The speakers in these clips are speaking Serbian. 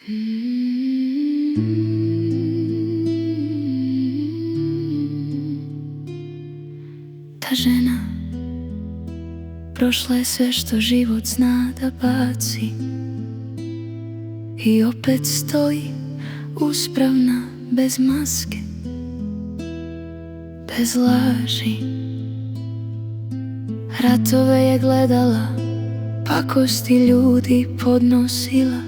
Ta žena prošla je sve što život zna da baci i opet stoji uspravna, bez maske, bez laži. Ratove je gledala, pakosti ljudi podnosila,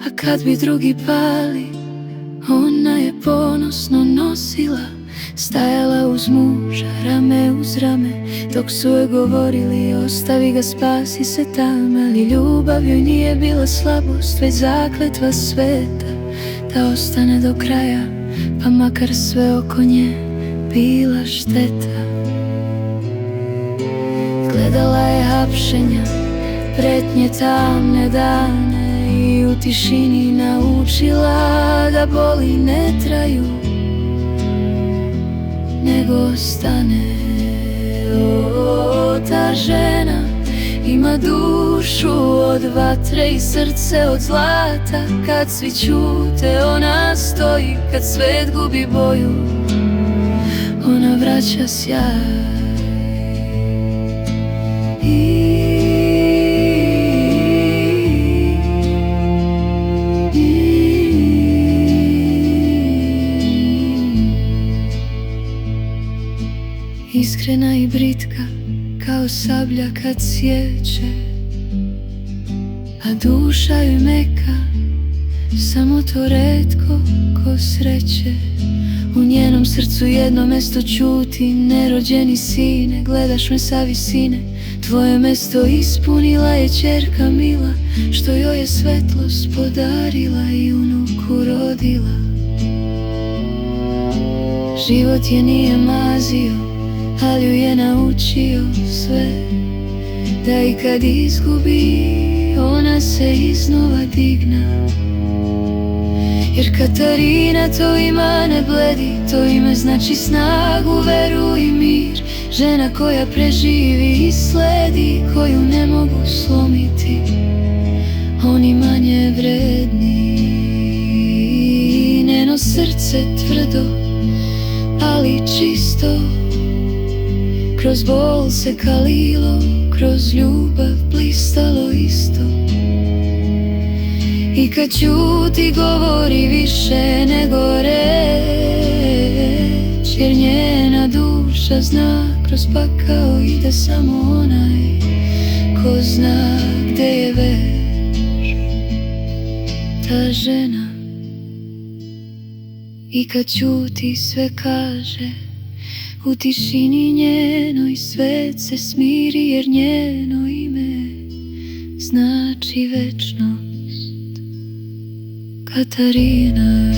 a kad bi drugi pali, ona je ponosno nosila. Stajala uz muža, rame uz rame, dok su joj govorili ostavi ga, spasi se tam. Ali ljubav joj nije bila slabost, već zakletva sveta, da ostane do kraja, pa makar sve oko nje bila šteta. Gledala je hapšenja, pretnje, tamne dane i u tišini naučila da boli ne traju, nego ostane. Ta žena ima dušu od vatre i srce od zlata. Kad svi ćute, ona stoji, kad svet gubi boju, ona vraća sjaj. Iskrena i britka, kao sablja kad sječe, a duša joj meka, samo to retko ko sreće. U njenom srcu jedno mesto ćuti, nerođeni sine, gledaš me sa visine. Tvoje mesto ispunila je ćerka mila, što joj je svetlost podarila i unuku rodila. Život je nije mazio, ali ju je naučio sve, da i kad izgubi, ona se iznova digna. Jer Katarina to ima ne bledi, to ime znači snagu, veru i mir. Žena koja preživi i sledi, koju ne mogu slomiti oni manje vredni. Njeno srce tvrdo, ali čisto, kroz bol se kalilo, kroz ljubav blistalo isto. I kad ćuti, govori više nego reč, jer njena duša zna, kroz pakao ide samo onaj ko zna gde je već. Ta žena i kad ćuti sve kaže, u tišini njenoj svet se smiri, jer njeno ime znači večnost. Katarina.